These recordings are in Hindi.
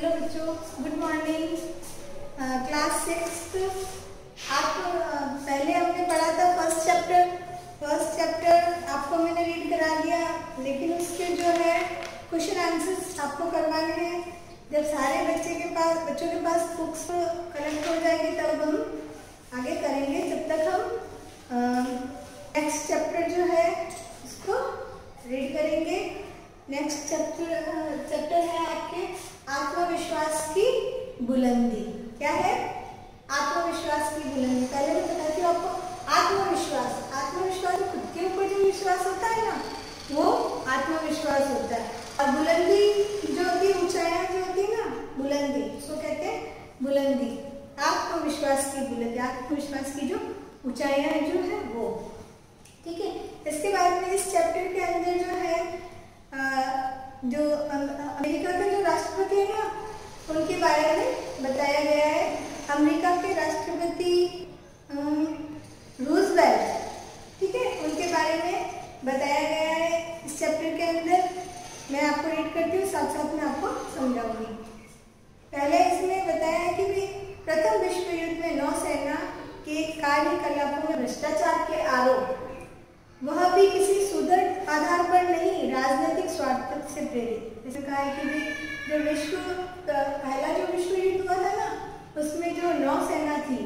हेलो बच्चों, गुड मॉर्निंग। क्लास 6 आप पहले हमने पढ़ा था फर्स्ट चैप्टर आपको मैंने रीड करा दिया, लेकिन उसके जो है क्वेश्चन आंसर्स आपको करवाने हैं। जब सारे बच्चों के पास बुक्स कलेक्ट हो जाएगी तब हम आगे करेंगे। जब तक हम नेक्स्ट चैप्टर जो है उसको रीड करेंगे। नेक्स्ट चैप्टर है आपके आत्मविश्वास की बुलंदी। क्या है? आत्मविश्वास की बुलंदी। पहले मैं बताती हूँ आपको। आत्मविश्वास खुद के ऊपर जो विश्वास होता है ना, वो आत्मविश्वास होता है। और बुलंदी जो होती है, ऊंचाइयां जो होती है ना, बुलंदी, उसको कहते हैं बुलंदी। आत्मविश्वास की बुलंदी, आत्मविश्वास की जो ऊंचाइयां जो है वो। ठीक है। इसके बाद में इस चैप्टर के अंदर जो है जो अमेरिका के जो राष्ट्रपति है ना, उनके बारे में बताया गया है। अमेरिका के राष्ट्रपति रूजवेल्ट, ठीक है, उनके बारे में बताया गया है इस चैप्टर के अंदर। मैं आपको रीड करती हूँ, साथ साथ में आपको समझाऊंगी। पहले इसमें बताया है कि प्रथम विश्व युद्ध में नौसेना के कार्यकलापों में भ्रष्टाचार के आरोप, वह भी किसी सुदृढ़ आधार पर नहीं, राजनीतिक स्वार्थ से प्रेरित। जैसे कहा है कि पहला जो विश्व युद्ध हुआ था ना, उसमें जो नौसेना थी,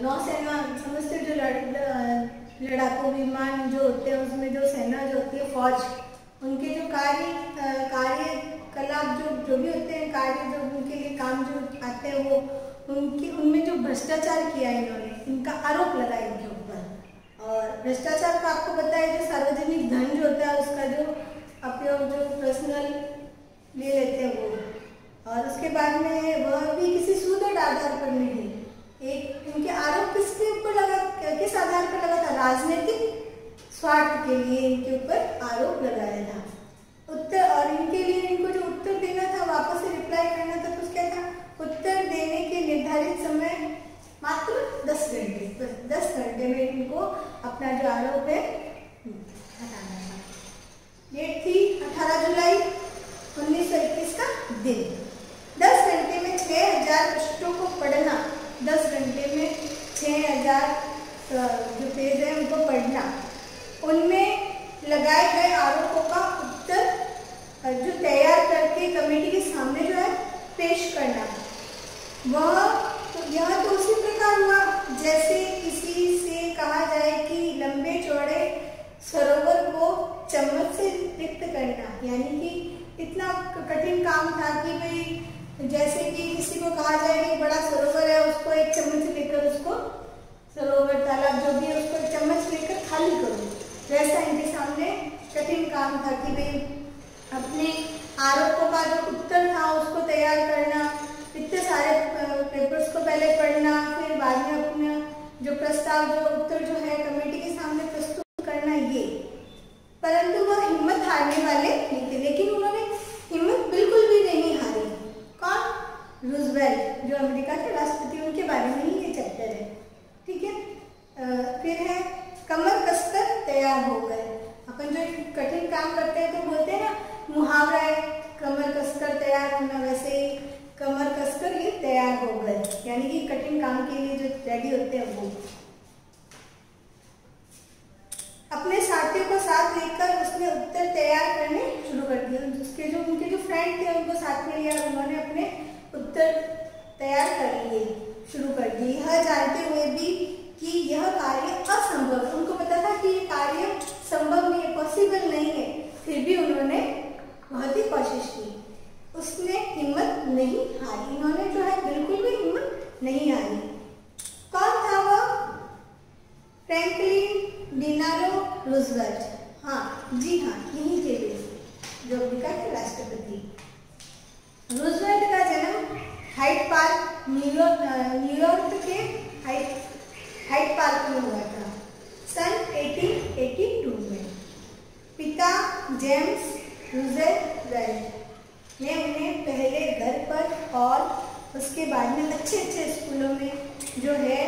नौसेना समझते, जो लड़ाकू विमान जो होते हैं, उसमें जो सेना जो होती है, फौज, उनके जो कार्यकलाप जो भी होते हैं, कार्य जो उनके लिए काम जो आते हैं, वो उनमें जो भ्रष्टाचार किया इन्होंने, इनका आरोप लगा इनके ऊपर। और भ्रष्टाचार का आपको पता है, जो सार्वजनिक धन जो होता है उसका जो उपयोग जो पर्सनल ले लेते हैं वो। और उसके बाद में वह भी किसी सुदृढ़ आधार पर नहीं। एक इनके आरोप किसके ऊपर लगा, किस आधार पर लगा था? राजनीतिक स्वार्थ के लिए इनके ऊपर आरोप लगाया था। उत्तर, और इनके लिए इनको जो उत्तर देना था, वापस से रिप्लाई करना था, तो क्या था? उत्तर देने के निर्धारित समय मात्र 10 घंटे। बस 10 घंटे में इनको अपना जो आरोप है हटाना था। डेट थी 18 जुलाई 1921 का दिन। 10 घंटे में 6000 पृष्ठों को पढ़ना, 10 घंटे में 6000 जो पेज है उनको पढ़ना, उनमें लगाए गए आरोपों का उत्तर जो तैयार करके कमेटी के सामने जो है पेश करना। यह तो उसी प्रकार हुआ जैसे किसी से कहा जाए कि लंबे चौड़े सरोवर को चम्मच से रिक्त करना। यानी कि इतना कठिन काम था कि भाई, जैसे कि किसी को कहा जाए कि बड़ा सरोवर है, उसको एक चम्मच लेकर, उसको सरोवर तालाब जो भी है उसको एक चम्मच लेकर खाली करो। वैसा इनके सामने कठिन काम था कि भाई अपने आरोपों का जो उत्तर था उसको तैयार करना, इतने सारे पेपर्स को पहले पढ़ना, फिर बाद में अपना जो प्रस्ताव जो उत्तर जो है कमेटी के सामने प्रस्तुत करना, ये। परंतु वह हिम्मत हारने वाले नहीं थे, लेकिन उन्होंने हिम्मत बिल्कुल भी नहीं हारी। कौन? रूजवेल्ट, जो अमेरिका के राष्ट्रपति, उनके बारे में ही ये चैप्टर है। ठीक है। फिर है कमर कसकर तैयार हो गए। अपन जो कठिन काम करते हैं तो बोलते हैं ना, मुहावरा है कमर कसकर तैयार होना, वैसे ही कमर कसकर ये तैयार हो गए, यानी कि कठिन काम के लिए जो रेडी होते हैं वो। अपने साथियों को साथ लेकर उसने उत्तर तैयार करने शुरू कर दिए। उनके जो फ्रेंड थे उनको साथ में लिया, उन्होंने अपने उत्तर तैयार करने शुरू कर दिए, यह जानते हुए भी कि यह कार्य असंभव है। उनको पता था कि ये कार्य संभव नहीं है, पॉसिबल नहीं है, फिर भी उन्होंने बहुत ही कोशिश की। उसने हिम्मत नहीं हारी। इन्होंने जो है बिल्कुल भी हिम्मत नहीं हारी। कौन था वह? Franklin Delano Roosevelt. हाँ जी हाँ, यही थे वे, जो अमेरिका के राष्ट्रपति। रूजवेल्ट का जन्म हाइड पार्क, न्यूयॉर्क के हाइड पार्क में हुआ था सन 1882 में। पिता जेम्स रूजवेल्ट ने उन्हें पहले घर पर और उसके बाद में अच्छे स्कूलों में जो है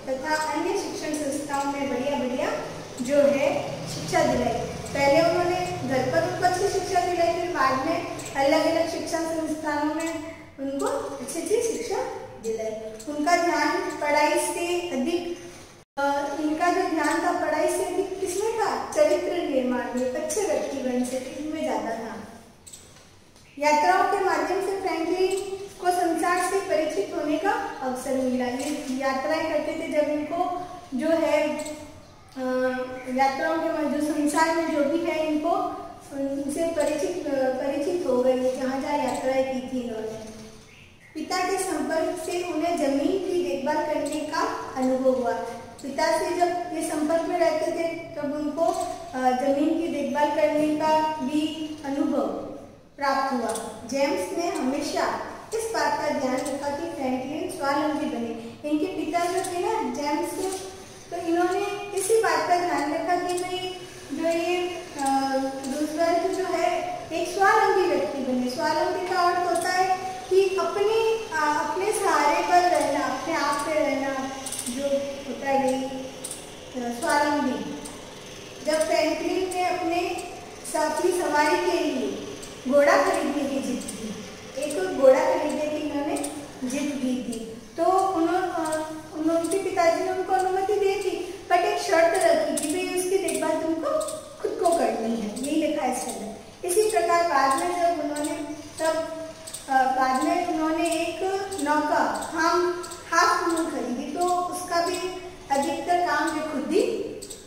तथा अन्य शिक्षण संस्थाओं में बढ़िया जो है शिक्षा दिलाई। पहले उन्होंने घर पर उनको अच्छी शिक्षा दिलाई, फिर बाद में अलग अलग शिक्षा संस्थानों में उनको अच्छी अच्छी शिक्षा दिलाई। उनका ध्यान पढ़ाई से अधिक इनका जो ध्यान था पढ़ाई से अधिक किसमें था? चरित्र निर्माण में, अच्छे व्यक्ति बन से इनमें ज्यादा था। यात्राओं के माध्यम से फ्रैंकलिन को संसार से परिचित होने का अवसर मिला। ये यात्राएं करते थे जब इनको जो है यात्राओं के जो संसार में जो भी है इनको उनसे परिचित हो गए, जहाँ जहाँ यात्राएं की थी इन्होंने। पिता के संपर्क से उन्हें जमीन की देखभाल करने का अनुभव हुआ। पिता से जब ये संपर्क में रहते थे तब उनको जमीन की देखभाल करने का भी अनुभव प्राप्त हुआ। जेम्स ने हमेशा इस बात का ध्यान रखा कि फ्रैंकलिन स्वावलंबी बने। इनके पिता जो थे ना जेम्स, तो इन्होंने इसी बात का ध्यान रखा कि भाई जो ये रूजवेल्ट जो है एक स्वावलंबी व्यक्ति बने। स्वावलंबी का अर्थ होता है कि अपने सहारे पर रहना, अपने आप पे रहना, जो होता है वही स्वावलंबी। जब फ्रैंकलिन ने अपनी सवारी के लिए घोड़ा खरीदने की जिद की, एक घोड़ा खरीदने की इन्होंने जिद की थी, तो उनके पिताजी ने उनको अनुमति दी थी, बट एक शर्त रखी कि भाई उसकी देखभाल तुमको खुद को करनी है, यही लिखा है इसके अंदर। इसी प्रकार बाद में उन्होंने एक नौका हाफ मून खरीदी, तो उसका भी अधिकतर काम वे खुद ही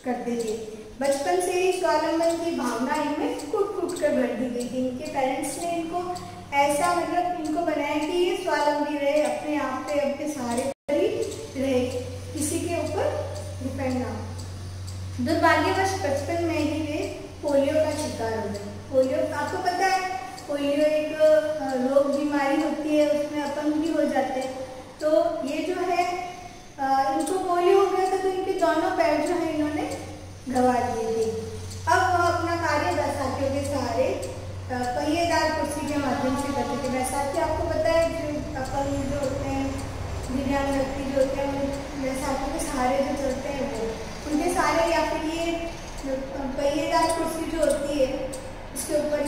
करते थे। बचपन से ही स्वावलंबन की भावना इनमें कूट कर भर दी गई थी। इनके पेरेंट्स ने इनको ऐसा इनको बनाया कि ये स्वावलंबी रहे, अपने आप पे अपने सहारे पर ही रहे, किसी के ऊपर डिपेंड ना हो। दुर्भाग्यवश बचपन में ही वे पोलियो का शिकार हो गए। पोलियो आपको पता है, पोलियो एक रोग बीमारी होती है, उसमें अपंग भी हो जाते हैं। तो ये जो है इनको पोलियो हो गया था, तो इनके दोनों पैर जो है इन्होंने गंवा दिए थे। अब वह अपना कार्य बैसाखियों के सहारे पहिएदार कुर्सी के माध्यम से करते थे। बैसाखी आपको पता है जो अपंग जो होते हैं, दिव्यांग व्यक्ति जो होते हैं, बैसाखियों के सहारे जो चलते हैं वो उनके सहारे, या फिर ये पहिएदार कुर्सी जो होती है उसके ऊपर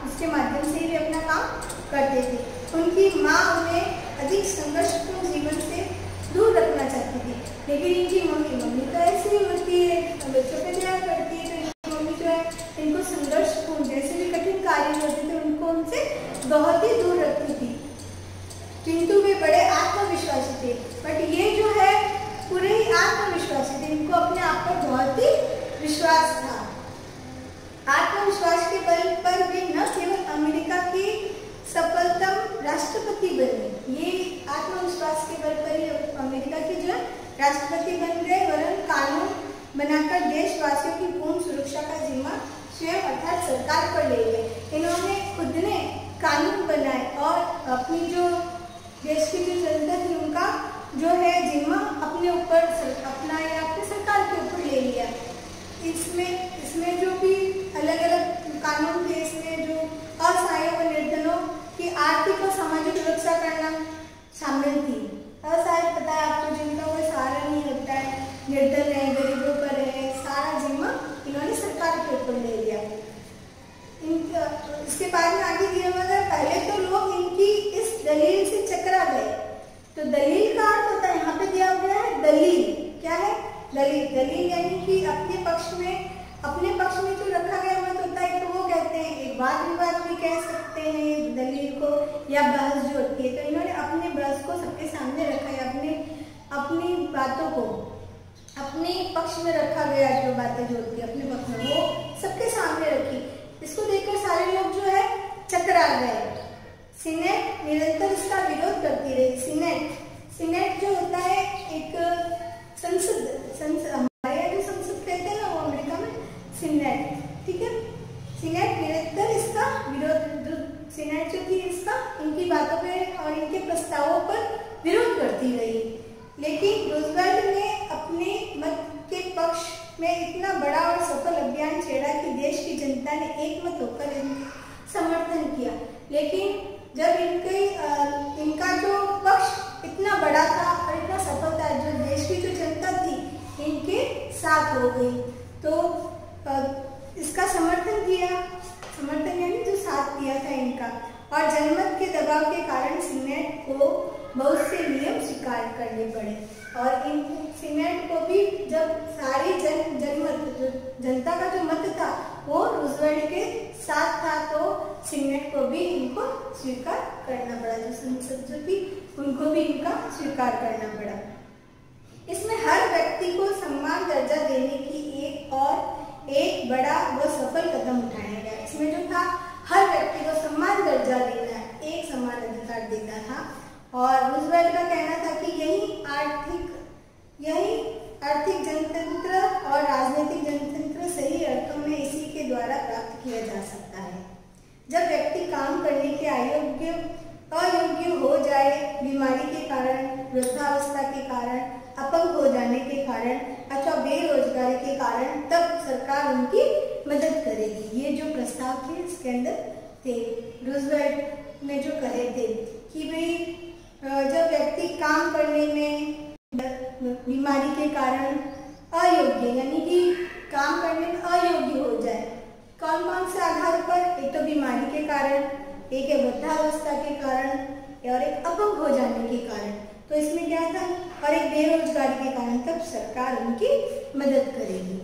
इसके माध्यम से ही अपना काम करते थे। उनकी माँ उन्हें अधिक संघर्षपूर्ण जीवन से दूर रखना चाहती थी, लेकिन इनकी मम्मी तो ऐसी ही होती है, बच्चों पे ध्यान करती है, तो इनकी मम्मी जो है इनको संघर्षपूर्ण जैसे भी कठिन कार्य होते थे उनको उनसे बहुत ही दूर रखती थी। किंतु वे बड़े आत्मविश्वासी थे, बट ये जो है पूरे ही आत्मविश्वासी थे, इनको अपने आप पर बहुत ही विश्वास था। आत्मविश्वास के बल पर वे न केवल अमेरिका के सफलतम राष्ट्रपति बने, ये आत्मविश्वास के बल पर ही अमेरिका के जो राष्ट्रपति बन गए, वरन कानून बनाकर देशवासियों की पूर्ण सुरक्षा का जिम्मा स्वयं अर्थात सरकार पर ले गए। इन्होंने खुद ने कानून बनाए और अपनी जो देश की जो जनता थी उनका जो है जिम्मा अपने ऊपर अपना या अपनी सरकार के ऊपर ले लिया। इसमें जो भी अलग अलग कानून थे, इसमें जो असहायों व निर्धनों की आर्थिक और सामाजिक सुरक्षा करना शामिल थी। असहाय पता है आपको, जिनका कोई सहारा नहीं होता है, निर्धन है, गरीबों पर है, सारा जिम्मा इन्होंने सरकार के ऊपर ले लिया। इसके बाद में आगे दिया हुआ है, पहले तो लोग इनकी इस दलील से चकरा गए। तो दलील का अर्थ होता है, यहाँ पे दिया गया है दलील। क्या है दलील? यानी कि अपने पक्ष में जो रखा गया मत होता है, तो वो कहते हैं एक वाद विवाद भी कह सकते हैं दलील को, या बहस जो होती है। तो इन्होंने अपने बहस को सबके सामने रखा है, अपनी बातों को अपने पक्ष में रखा गया, जो बातें जो होती है अपने पक्ष में वो सबके सामने रखी। इसको देखकर सारे लोग जो है चकरा गए। सीनेट निरंतर इसका विरोध करती रही। सीनेट जो होता है एक संसद हमारे यहाँ जो संसद कहते हैं ना, वो अमेरिका में सीनेट, ठीक है। सीनेट निरंतर इसका विरोध, सीनेट जो थी इसका इनकी बातों पे और इनके प्रस्तावों पर विरोध करती रही। लेकिन रूजवेल्ट ने अपने मत के पक्ष में इतना बड़ा और सफल अभियान छेड़ा कि देश की जनता ने एकमत होकर समर्थन किया। लेकिन जब इनका जो पक्ष इतना बड़ा था और इतना सफल था, जो देश की जो जनता थी इनके साथ हो गई, तो इसका समर्थन यानी जो साथ दिया था इनका, और जनमत के दबाव के कारण सीनेट को बहुत से नियम स्वीकार करने पड़े। और इन सीनेट को भी जब सारी जनता का जो मत था वो रूजवेल्ट के साथ था, तो सीनेट को भी इनको स्वीकार करना पड़ा, जो संसद जो थी उनको भी इनका स्वीकार करना पड़ा। इसमें हर व्यक्ति को समान दर्जा देने की एक बड़ा व सफल कदम उठाया गया। इसमें जो था हर व्यक्ति को समान दर्जा देना है, एक समान अधिकार देना था। और रूजवेल्ट का कहना था कि यही आर्थिक जनतंत्र और राजनीतिक जनतंत्र सही अर्थों में इसी के द्वारा प्राप्त किया जा सकता है। जब व्यक्ति काम करने के अयोग्य हो जाए, बीमारी के कारण, वृद्धावस्था के कारण, अपंग हो जाने के कारण अथवा बेरोजगारी के कारण, तब सरकार उनकी मदद करेगी। ये जो प्रस्ताव थे इसके अंदर थे, रूजवेल्ट ने जो कहे थे कि भाई जब व्यक्ति काम करने में बीमारी के कारण अयोग्य, यानी कि काम करने में अयोग्य हो जाए, कौन कौन से आधार पर, एक तो बीमारी के कारण, एक है वृद्धावस्था के कारण और एक अपंग हो जाने के कारण, तो इसमें क्या था, और एक बेरोजगारी के कारण, तब सरकार उनकी मदद करेगी।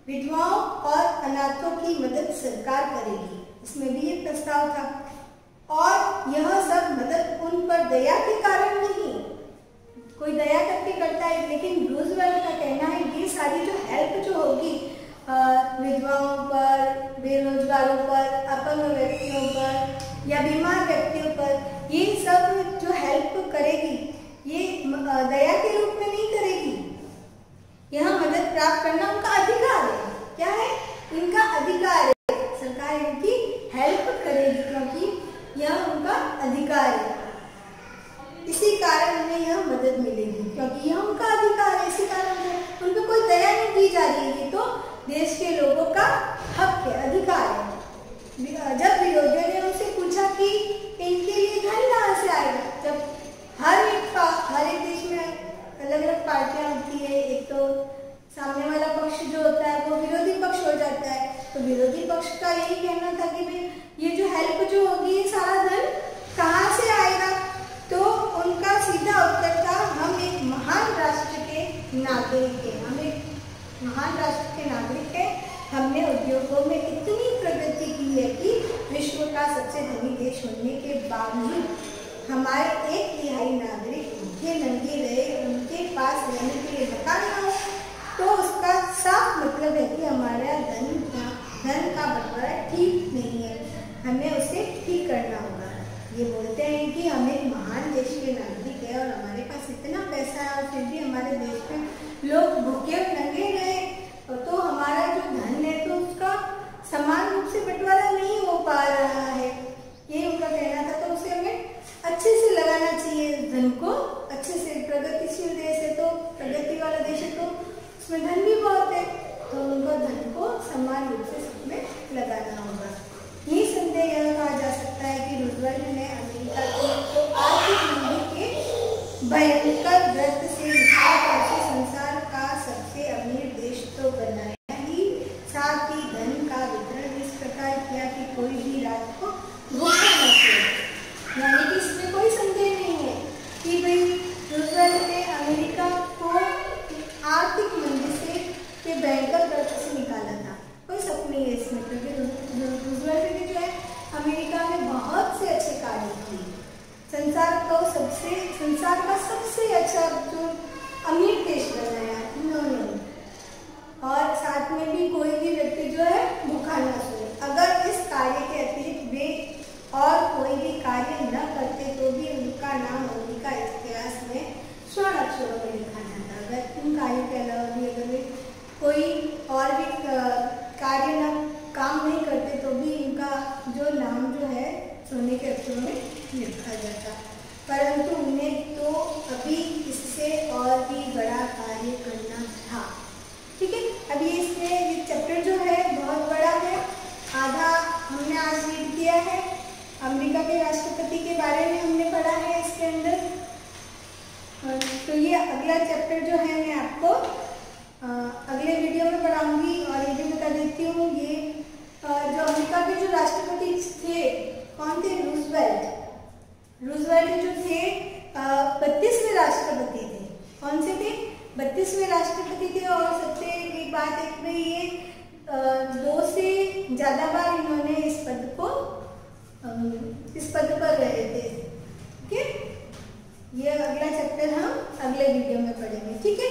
विधवाओं और अनाथों की मदद सरकार करेगी, इसमें भी ये प्रस्ताव था। और यह सब मदद उन पर दया के कारण नहीं, कोई दया करके करता है, लेकिन रूजवेल्ट का कहना है ये सारी जो हेल्प जो होगी विधवाओं पर, बेरोजगारों पर, अपंग व्यक्तियों पर या बीमार व्यक्तियों पर, ये सब जो हेल्प करेगी ये दया के रूप में नहीं करेगी। यह मदद प्राप्त करना उनका अधिकार है। क्या है? इनका अधिकार है। सरकार इनकी हेल्प करेगी क्योंकि यह उनका अधिकार है। इसी कारण उन्हें यह मदद मिलेगी क्योंकि यह उनका अधिकार है। इसी कारण उन पर कोई दया नहीं की जा रही है, तो देश के लोगों का हक है, अधिकार है। जब विरोधियों ने उनसे पूछा कि इनके लिए धन कहाँ से आएगा, जब हर एक देश में अलग अलग पार्टियां होती है, एक तो सामने वाला पक्ष जो होता है वो विरोधी पक्ष हो जाता है, तो विरोधी पक्ष का यही कहना था कि भाई ये जो हेल्प जो होगी ये सारा धन कहाँ से आएगा, तो उनका सीधा उत्तर था हम एक महान राष्ट्र के नागरिक हैं, हम एक महान राष्ट्र के नागरिक हैं। हमने उद्योगों में इतनी प्रगति की है कि विश्व का सबसे धनी देश होने के बावजूद हमारे 1/3 नागरिक भूखे नंगे रहे, उनके पास रहने के लिए मकान न हो, तो उसका साफ मतलब है कि हमारा धन का बंटवारा ठीक नहीं है, हमें उसे ठीक करना होगा। ये बोलते हैं कि हम एक महान देश के नागरिक है और हमारे पास इतना पैसा है और फिर भी हमारे देश में लोग भूखे नंगे रहे, तो हमारा जो धन है तो उसका समान रूप से बंटवारा नहीं हो पा रहा है, ये उनका कहना था। तो उसे हमें अच्छे से लगाना चाहिए धन को, अच्छे से। प्रगतिशील देश है तो प्रगति वाला देश है तो उसमें धन भी बहुत है, तो उनको धन को समान रूप से सबमें लगाना होगा। ये संदेह यह कहा जा सकता है कि रूजवेल्ट ने अमेरिका को आर्थिक मंदी के भयंकर व्रत से निकाल करके संसार का सबसे अमीर देश तो बनाया ही, साथ ही धन का वितरण इस प्रकार किया कि कोई भी रात को भूखा न सोए। यानी कि इसमें कोई संदेह नहीं है कि भाई रूजवेल्ट ने अमेरिका को आर्थिक मंदी से के भयंकर व्रत से निकाला था, कोई शक नहीं है इसमें, क्योंकि रूजवेल्ट ने जो है अमेरिका में बहुत से अच्छे कार्य किए, संसार का सबसे अच्छा जो अमीर देश बनाया इन्होंने, और साथ में भी कोई भी व्यक्ति जो है भूखा न सोए। अगर इस कार्य के अतिरिक्त वे और कोई भी कार्य न करते तो भी उनका नाम अमेरिका इतिहास में स्वर्ण अक्षरों में लिखा जाता। अगर इन कार्यों के अलावा भी अगर वे कोई और भी कार्य न काम नहीं करते तो भी इनका जो नाम जो है सोने के अक्षरों में लिखा जाता। परंतु उन्हें तो अभी इससे और भी बड़ा कार्य करना था। ठीक है, अभी इसमें ये चैप्टर जो है बहुत बड़ा है, आधा हमने आज रीड किया है। अमेरिका के राष्ट्रपति के बारे में हमने पढ़ा है इसके अंदर। तो ये अगला चैप्टर जो है मैं आपको अगले वीडियो में पढ़ाऊंगी। और ये भी बता देती हूँ, ये जो अमेरिका के जो राष्ट्रपति थे कौन थे? रूजवेल्ट। रूजवेल्ट जो थे 32वें राष्ट्रपति थे। कौन से थे? 32वें राष्ट्रपति थे। और सबसे एक बात एक में ये 2 से ज्यादा बार इन्होंने इस पद पर रहे थे। ठीक है, ये अगला चैप्टर हम अगले वीडियो में पढ़ेंगे। ठीक है।